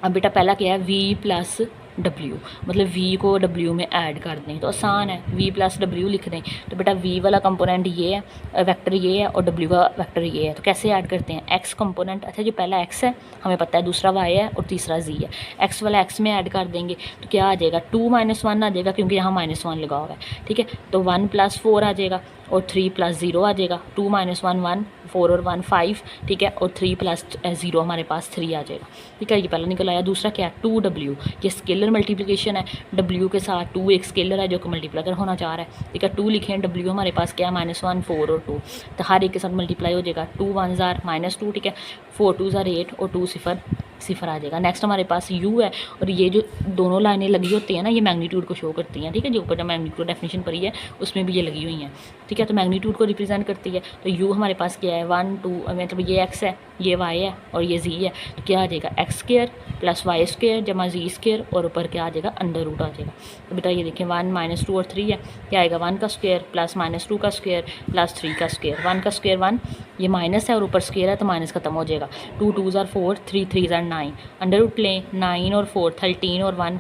अब बेटा पहला क्या है, वी प्लस डब्ल्यू, मतलब वी को डब्ल्यू में ऐड कर दें, तो आसान है, वी प्लस डब्ल्यू लिख दें। तो बेटा वी वाला कंपोनेंट ये है, वेक्टर ये है, और डब्ल्यू का वेक्टर ये है। तो कैसे ऐड करते हैं, एक्स कंपोनेंट, अच्छा जो पहला एक्स है हमें पता है, दूसरा वाई है और तीसरा जी है। एक्स वाला एक्स में ऐड कर देंगे तो क्या आ जाएगा, 2 - 1 आ जाएगा, क्योंकि यहाँ -1 लगा हुआ है, ठीक है। तो 1 + 4 आ जाएगा और 3 + 0 आ जाएगा। 2 - 1 1, 4 और 1 5, ठीक है, और 3 + 0 हमारे पास 3 आ जाएगा, ठीक है। ये पहला निकल आया। दूसरा क्या है, 2W, ये स्केलर मल्टीप्लिकेशन है, W के साथ 2 एक स्केलर है जो कि मल्टीप्लाई होना चाह रहा है, ठीक है। 2 लिखें, W हमारे पास क्या है, -1 4 और 2, तो हर एक के साथ मल्टीप्लाई हो जाएगा। 2 1s are -2, ठीक है, 4 2s are 8 और 2 0 0 आ जाएगा। नेक्स्ट हमारे पास u है, और ये जो दोनों लाइनें लगी होती हैं ना, ये मैग्नीट्यूड को शो करती हैं, ठीक है। जो ऊपर जो मैग्नीट्यूड डेफिनेशन पड़ी है उसमें भी ये लगी हुई हैं, ठीक है। तो मैग्नीट्यूड को रिप्रेजेंट करती है। तो u हमारे पास क्या है, 1 2, मतलब ये x है, ये y है और ये z है, तो क्या आ जाएगा, x square plus y square जमा जी स्क्वेयर और ऊपर क्या आ जाएगा, अंडर रूट आ जाएगा। तो बेटा ये देखें 1 - 2 और 3 है, क्या आएगा, 1 का स्क्वेयर प्लस -2 का स्क्वेयर प्लस 3 का स्क्वेयर। 1 का स्क्वेयर 1, ये माइनस है और ऊपर स्क्वेयर है तो माइनस खत्म हो जाएगा। 2 2s are 4, 3 3s are 9, under root लें, 9 और 4 13 और 1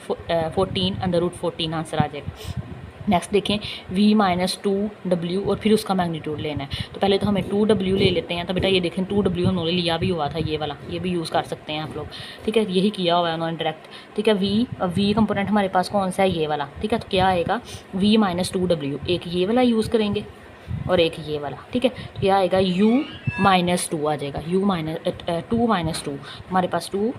14, अंडर रूट 14 आंसर आ जाएगा। नेक्स्ट देखें v - 2W और फिर उसका मैग्नीट्यूड लेना है। तो पहले तो हमें 2W ले लेते हैं। तो बेटा ये देखें 2W हमने लिया भी हुआ था, ये वाला, ये भी यूज़ कर सकते हैं आप लोग, ठीक है, यही किया हुआ है उन्होंने डायरेक्ट, ठीक है। v कंपोनेंट हमारे पास कौन सा है, ये वाला, ठीक है। तो क्या आएगा, v - 2W, एक ये वाला यूज़ करेंगे और एक ये वाला, ठीक है। तो क्या आएगा, u - 2 आ जाएगा, 2 - 2 हमारे पास 2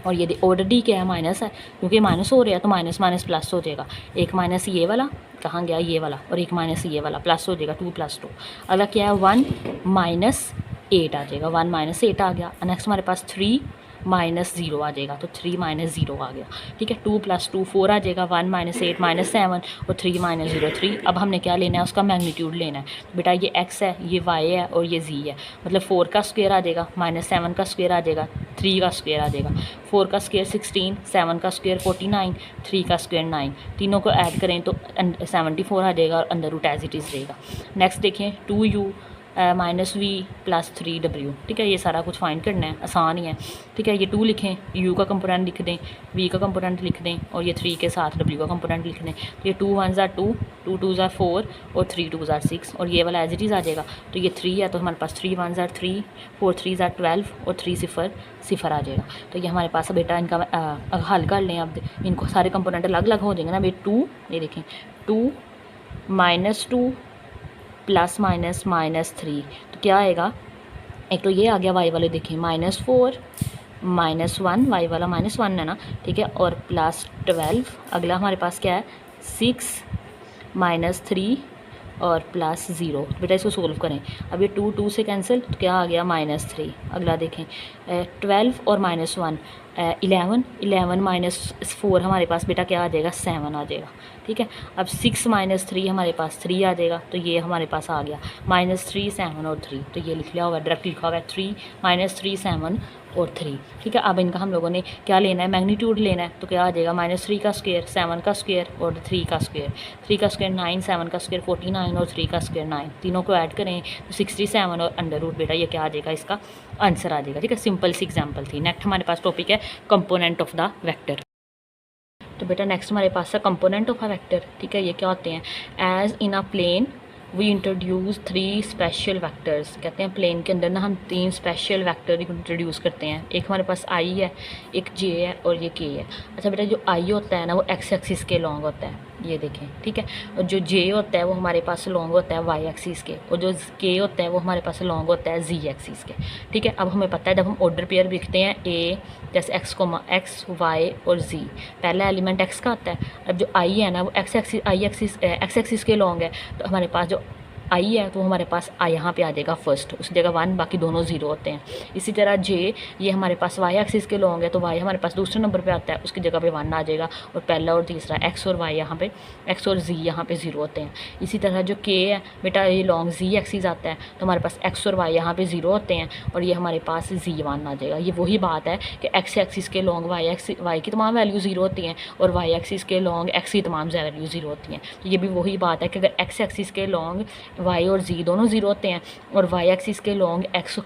और ये ऑर्डर डी क्या है, माइनस है, क्योंकि माइनस हो रहा है तो माइनस माइनस प्लस हो जाएगा। एक माइनस ये वाला कहाँ गया, ये वाला, और एक माइनस ये वाला प्लस हो जाएगा, 2 + 2। अगला क्या है, 1 - 8 आ जाएगा, 1 - 8 आ गया। नेक्स्ट हमारे पास 3 - 0 आ जाएगा, तो 3 - 0 आ गया, ठीक है। 2 + 2 4 आ जाएगा, 1 - 8 - 7 और 3 - 0 3। अब हमने क्या लेना है, उसका मैग्नीट्यूड लेना है। तो बेटा ये x है, ये y है और ये z है, मतलब 4 का स्क्वायर आ जाएगा, -7 का स्क्वायर आ जाएगा, 3 का स्क्वायर आ जाएगा। 4 का स्क्वायर 16, 7 का स्क्वायर 49, 3 का स्क्वायर 9, तीनों को ऐड करें तो 74 आ जाएगा और अंदर रूट एज इट इज़ रहेगा। नेक्स्ट देखें, 2u -v + 3w, ठीक है। ये सारा कुछ फाइंड करना है, आसान ही है, ठीक है। ये 2 लिखें, u का कंपोनेंट लिख दें, v का कंपोनेंट लिख दें और ये 3 के साथ w का कंपोनेंट लिख दें। तो ये 2 1s are 2, 2 2s are 4 और 3 2s are 6 और ये वाला एज इट इज़ आ जाएगा। तो ये 3 है तो हमारे पास 3 1s are 3, 4 3s are 12 और 3 0 0 आ जाएगा। तो ये हमारे पास बेटा इनका हल कर लें। अब इनको सारे कंपोनेंट अलग अलग हो जाएंगे ना। ये 2, ये देखें 2 -2 ± -3, तो क्या आएगा, एक तो ये आ गया y वाले देखें -4 -1, y वाला -1 है ना, ठीक है, और +12। अगला हमारे पास क्या है, 6 -3 और +0। बेटा इसको सोल्व करें। अब ये 2 2 से कैंसिल, तो क्या आ गया, -3। अगला देखें 12 और -1 11, 11 - 4 हमारे पास बेटा क्या आ जाएगा, 7 आ जाएगा, ठीक है। अब 6 - 3 हमारे पास 3 आ जाएगा, तो ये हमारे पास आ गया -3 7 और 3। तो ये लिख लिया हुआ, डायरेक्ट लिखा हुआ है 3 -3 7 और 3, ठीक है। अब इनका हम लोगों ने क्या लेना है, मैग्नीट्यूड लेना है। तो क्या आ जाएगा, -3 का स्क्वायर 7 का स्क्वायर और 3 का स्क्वायर, 3 का स्क्वायर 9, 7 का स्क्वायर 49 और 3 का स्क्वायर 9, तीनों को ऐड करें तो 67 और अंडर रूट, बेटा ये क्या आ जाएगा, इसका आंसर आ जाएगा, ठीक है। सिंपल सी एग्जांपल थी। नेक्स्ट हमारे पास टॉपिक है कंपोनेंट ऑफ द वेक्टर। तो बेटा नेक्स्ट हमारे पास है कंपोनेंट ऑफ अ वेक्टर, ठीक है। ये क्या होते हैं, as in a plane we introduce 3 special vectors. कहते हैं प्लेन के अंदर ना हम 3 स्पेशल वैक्टर इंट्रोड्यूस करते हैं। एक हमारे पास i है, एक j है और ये k है। अच्छा बेटा जो i होता है ना वो x एक्सिस के लॉन्ग होता है, ये देखें, ठीक है। और जो j होता है वो हमारे पास लॉन्ग होता है y एक्सिस के, और जो k होता है वो हमारे पास लॉन्ग होता है z एक्सिस के, ठीक है। अब हमें पता है जब हम ऑर्डर पेयर लिखते हैं a, जैसे x, y और z, पहला एलिमेंट x का आता है। अब जो i है ना वो x एक्सिस के लॉन्ग है, तो हमारे पास जो i है तो हमारे पास i यहाँ पे आ जाएगा फर्स्ट, उस जगह 1, बाकी दोनों 0 होते हैं। इसी तरह j ये हमारे पास y एक्सिस के लॉन्ग है, तो y हमारे पास दूसरे नंबर पे आता है, उसकी जगह पे 1 आ जाएगा। और पहला और तीसरा x और y यहाँ पे, x और z यहाँ पे 0 होते हैं। इसी तरह जो k है बेटा ये लॉन्ग z एक्सिस आता है, तो हमारे पास x और y यहाँ पे 0 होते हैं और ये हमारे पास z 1 आ जाएगा। ये वही बात है कि x एक्सिस के लॉन्ग y की तमाम वैल्यू 0 होती हैं और y एक्सिस के लॉन्ग x की तमाम वैल्यू 0 होती हैं। तो ये भी वही बात है कि अगर x एक्सिस के लॉन्ग y और z दोनों 0 होते हैं और y एक्सिस के लॉन्ग x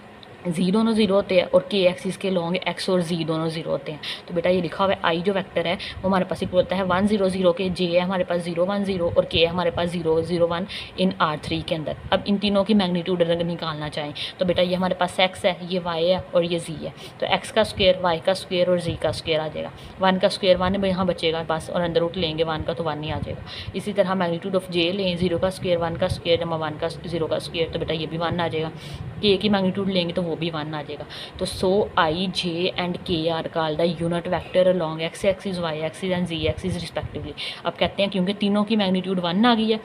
z दोनों 0 होते हैं और k एक्सिस के लॉन्ग x और z दोनों 0 होते हैं। तो बेटा ये लिखा हुआ है i जो वेक्टर है वो हमारे पास इक्वल होता है 1 0 0 के, j है हमारे पास 0 1 0 और k है हमारे पास 0 0 1 इन R3 के अंदर। अब इन तीनों की मैग्नीट्यूड अगर निकालना चाहें तो बेटा ये हमारे पास x है, ये y है और ये z है। तो x का स्क्वायर, y का स्क्वायर और z का स्क्वायर आ जाएगा। 1 का स्क्वायर 1 यहाँ बचेगा बस, और अंदर रूट लेंगे 1 का तो 1 ही आ जाएगा। इसी तरह मैग्नीट्यूड ऑफ j लें, 0 का स्क्वायर 1 का स्क्वायर जमा 1 का 0 का स्क्वायर, तो बेटा ये भी 1 आ जाएगा। k की मैग्नीट्यूड लेंगे तो वो भी 1 आ जाएगा। तो so i, j and k are called the unit vector along x axis, y axis and z axis respectively. अब कहते हैं क्योंकि तीनों की मैग्नीट्यूड 1 आ गई है,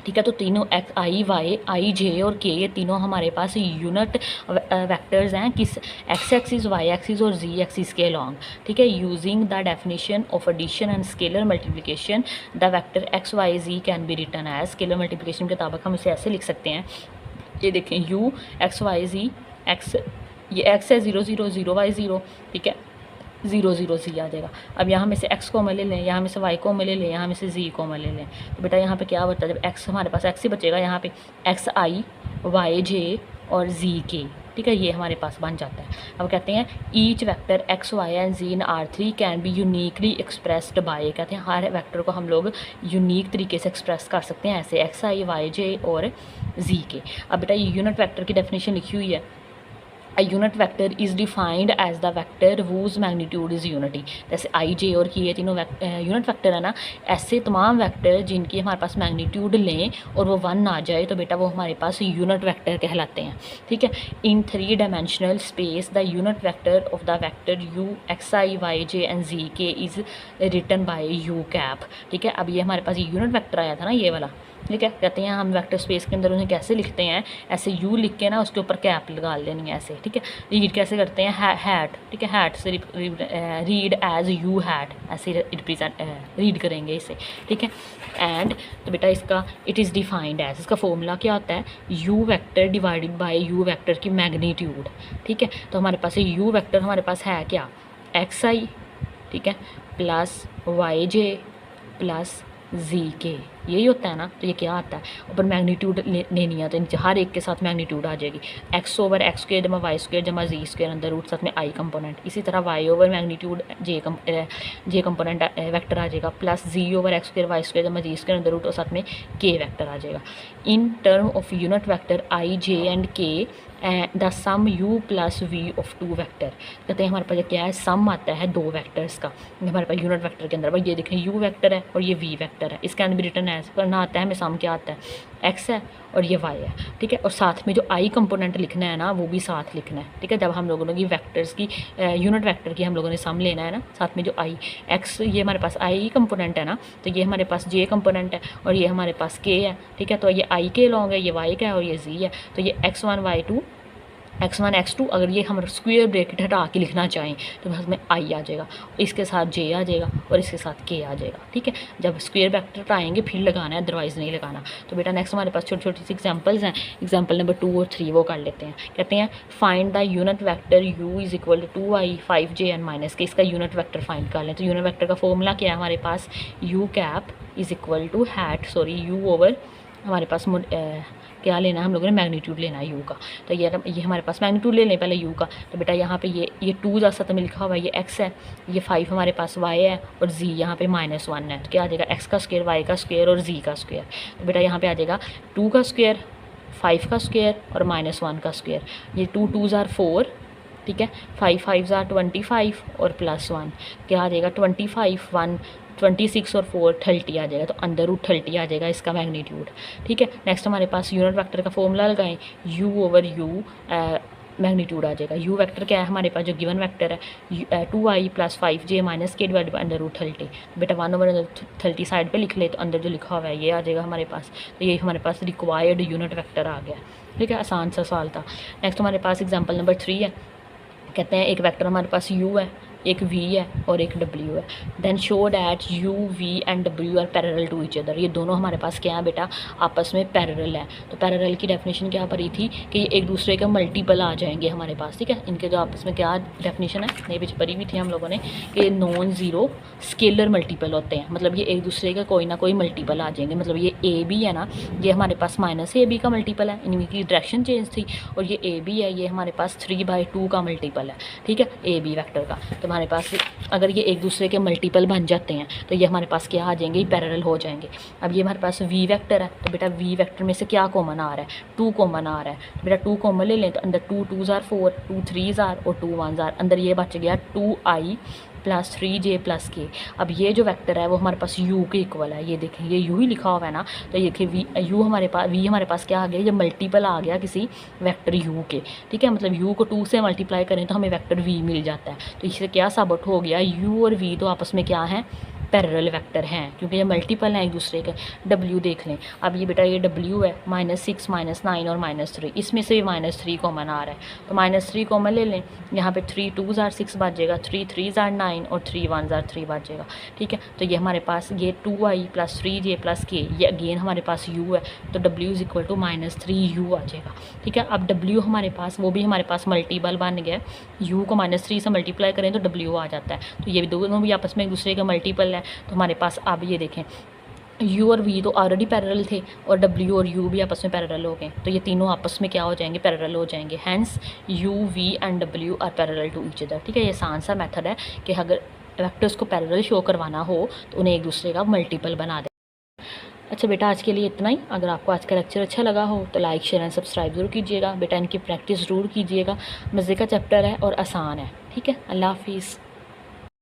ठीक है, तो तीनों x i, y, i, j और k ये तीनों हमारे पास यूनिट वेक्टर्स हैं किस x एक्सिस, y एक्सिस और z एक्सिस के अलोंग, ठीक है। Using the definition of addition and scalar multiplication the vector x y z can be written as. Scalar multiplication के मुताबिक हम इसे ऐसे लिख सकते हैं, ये देखें u x y z, x ये x है 0 0 0 y 0, ठीक है, 0 0 z आ जाएगा। अब यहाँ में से x को ले लें, यहाँ में से y को ले लें, यहाँ में से z को ले लें, तो बेटा यहाँ पे क्या बचता है, जब x हमारे पास x ही बचेगा, यहाँ पे x i, y j और z k, ठीक है, ये हमारे पास बन जाता है। अब कहते हैं each vector x y and z in R3 can be uniquely expressed by, कहते हैं हर वेक्टर को हम लोग यूनिक तरीके से एक्सप्रेस कर सकते हैं ऐसे x i, y j और z k। अब बेटा ये यूनिट वेक्टर की डेफिनेशन लिखी हुई है, A unit vector is defined as the vector whose magnitude is unity। जैसे आई जे और की ये तीनों यूनिट वेक्टर है ना, ऐसे तमाम वेक्टर जिनकी हमारे पास मैग्नीट्यूड लें और वो 1 आ जाए तो बेटा वो हमारे पास यूनिट वेक्टर कहलाते हैं। ठीक है, in 3 dimensional space the unit vector of the vector u x i y j and z k is written by u cap. ठीक है, अब ये हमारे पास यूनिट वेक्टर आया था ना, ये वाला। ठीक है, कहते हैं हम वेक्टर स्पेस के अंदर उन्हें कैसे लिखते हैं, ऐसे u लिख के ना उसके ऊपर कैप लगा लेनी है ऐसे। ठीक है, रीड कैसे करते हैं, हैट। ठीक है, हैट से रीड एज यू हैट, ऐसे रिप्रेजेंट रीड करेंगे इसे। ठीक है, एंड तो बेटा इसका इट इज़ डिफाइंड एज, इसका फॉर्मूला क्या होता है, u vector divided by u vector की मैग्नीट्यूड। ठीक है, तो हमारे पास ये u वेक्टर हमारे पास है क्या, xi, ठीक है, प्लस yj प्लस zk, यही होता है ना। तो ये क्या आता है, ऊपर मैग्नीट्यूड लेनी है तो नीचे हर एक के साथ मैग्नीट्यूड आ जाएगी। x ओवर एक्स स्क्वायर जमा वाई स्क्वायर जमा जी स्क्वायर, अंदर रूट साथ में आई कंपोनेंट। इसी तरह y over magnitude j component vector आ जाएगा, plus z over x square y square जमा जी स्क्वायर, अंदर रूट और साथ में k वेक्टर आ जाएगा। In term of unit vector i j and k the sum u plus v of 2 vector. कहते हैं हमारे पास क्या है, सम आता है 2 वेक्टर्स का हमारे पास यूनिट वेक्टर के अंदर। भाई ये देखें u वेक्टर है और ये v वेक्टर है, इसके अंदर भी रिटर्न है करना आता है हमें। सम क्या आता है, x है और ये y है। ठीक है, और साथ में जो i कंपोनेंट लिखना है ना वो भी साथ लिखना है। ठीक है, जब हम लोगों ने वेक्टर्स की यूनिट वेक्टर की हम लोगों ने सम लेना है ना, साथ में जो i x ये हमारे पास i कंपोनेंट है ना, तो ये हमारे पास j कंपोनेंट है और ये हमारे पास k है। ठीक है, तो ये i k लॉन्ग है, ये y का है और ये z है। तो ये x1 y2 x1 x2, अगर ये हम स्क्वायर ब्रैकेट हटा के लिखना चाहें तो बस में i आ जाएगा, इसके साथ j आ जाएगा और इसके साथ k आ जाएगा। ठीक है, जब स्क्वायर ब्रैकेट हटाएंगे फिर लगाना है, अदरवाइज़ नहीं लगाना। तो बेटा नेक्स्ट हमारे पास छोटी छोटी सी एग्जांपल्स हैं, एग्जांपल नंबर 2 और 3 वो कर लेते हैं। कहते हैं find the unit vector u is equal to 2i 5j and minus k. इसका यूनिट वेक्टर फाइंड कर लें। तो यूनिट वेक्टर का फॉर्मूला क्या है हमारे पास, u cap is equal to u over हमारे पास क्या लेना है, हम लोगों ने मैग्नीट्यूड लेना है u का। तो ये हमारे पास मैग्नीट्यूड ले लें पहले u का। तो बेटा यहाँ पे ये 2 जा साथ में लिखा हुआ है, ये x है, ये 5 हमारे पास y है और z यहाँ पे -1 है। तो क्या आ जाएगा, x का स्क्वायर y का स्क्वायर और z का स्क्वायर। तो बेटा यहाँ पे आ जाएगा 2 का स्क्वायर 5 का स्क्वायर और -1 का स्क्वायर। ये 2 2s are 4, ठीक है, 5 5s are 25 और +1 क्या आ जाएगा 25 1 26 और 4 30 आ जाएगा। तो अंदर रूट 30 आ जाएगा इसका मैग्नीट्यूड। ठीक है, नेक्स्ट हमारे पास यूनिट वेक्टर का फॉर्मूला लगाएं, u ओवर u मैग्नीट्यूड आ जाएगा। u वेक्टर क्या है हमारे पास, जो गिवन वेक्टर है 2i प्लस 5j माइनस के डिवाइड बाई अंडर रूट 30। बेटा 1 ओवर 30 साइड पे लिख ले, तो अंदर जो लिखा हुआ है ये आ जाएगा हमारे पास। तो ये हमारे पास रिक्वायर्ड यूनिट वेक्टर आ गया। ठीक है, आसान सा सवाल था। नेक्स्ट हमारे पास एग्जाम्पल नंबर 3 है। कहते हैं एक वेक्टर हमारे पास u है, एक v है और एक w है। Then show that u v and w are parallel to each other. ये दोनों हमारे पास क्या है बेटा, आपस में पैरेलल है। तो पैरेलल की डेफिनेशन क्या पड़ी थी कि ये एक दूसरे के मल्टीपल आ जाएंगे हमारे पास। ठीक है, इनके जो आपस में क्या डेफिनेशन है, ये पीछे पढ़ी हुई थी हम लोगों ने कि नॉन ज़ीरो स्केलर मल्टीपल होते हैं। मतलब ये एक दूसरे का कोई ना कोई मल्टीपल आ जाएंगे। मतलब ये ए बी है ना, ये हमारे पास -ab का मल्टीपल है, इनकी डायरेक्शन चेंज थी। और ये ए बी है, ये हमारे पास 3/2 का मल्टीपल है। ठीक है, ए बी वैक्टर का। तो हमारे पास अगर ये एक दूसरे के मल्टीपल बन जाते हैं तो ये हमारे पास क्या आ जाएंगे, पैरेलल हो जाएंगे। अब ये हमारे पास v वेक्टर है, तो बेटा v वेक्टर में से क्या कॉमन आ रहा है, 2 कॉमन आ रहा है। तो बेटा 2 कॉमन ले लें, तो अंदर 2 2s are 4, 2 3s are और 2 1s are। अंदर ये बच गया 2i plus 3j plus k। अब ये जो वेक्टर है वो हमारे पास u के इक्वल है। ये देखें ये u ही लिखा हुआ है ना, तो ये देखिए v हमारे पास क्या आ गया, ये मल्टीपल आ गया किसी वेक्टर u के। ठीक है, मतलब u को 2 से मल्टीप्लाई करें तो हमें वेक्टर v मिल जाता है। तो इससे क्या साबित हो गया, u और v तो आपस में क्या है, पैरेलल वेक्टर हैं, क्योंकि ये मल्टीपल हैं एक दूसरे के। w देख लें, अब ये बेटा ये w है -6 -9 और -3, इसमें से भी -3 कॉमन आ रहा है। तो -3 कॉमन ले लें, यहाँ पे 3 2s are 6 बच जाएगा, 3 3s are 9 और 3 1s are 3 बच जाएगा। ठीक है, तो ये हमारे पास ये 2i plus 3j plus k, ये अगेन हमारे पास u है, तो w is equal to -3u आ जाएगा। ठीक है, अब w हमारे पास वो भी हमारे पास मल्टीपल बन गया, u को -3 से मल्टीप्लाई करें तो w आ जाता है। तो ये दोनों भी आपस में एक दूसरे के मल्टीपल है। तो हमारे पास अब ये देखें u और v तो ऑलरेडी पैरेलल थे और w और u भी आपस में पैरेलल हो गए। तो ये तीनों आपस में क्या हो जाएंगे, पैरेलल हो जाएंगे। Hence u v and w are parallel to each other. ठीक है, ये आसान सा मेथड है कि अगर वेक्टर्स को पैरेलल शो करवाना हो तो उन्हें एक दूसरे का मल्टीपल बना दे। अच्छा बेटा, आज के लिए इतना ही। अगर आपको आज का लेक्चर अच्छा लगा हो तो लाइक शेयर एंड सब्सक्राइब ज़रूर कीजिएगा। बेटा इनकी प्रैक्टिस ज़रूर कीजिएगा। मज़े का चैप्टर है और आसान है। ठीक है, अल्लाह हाफिज़।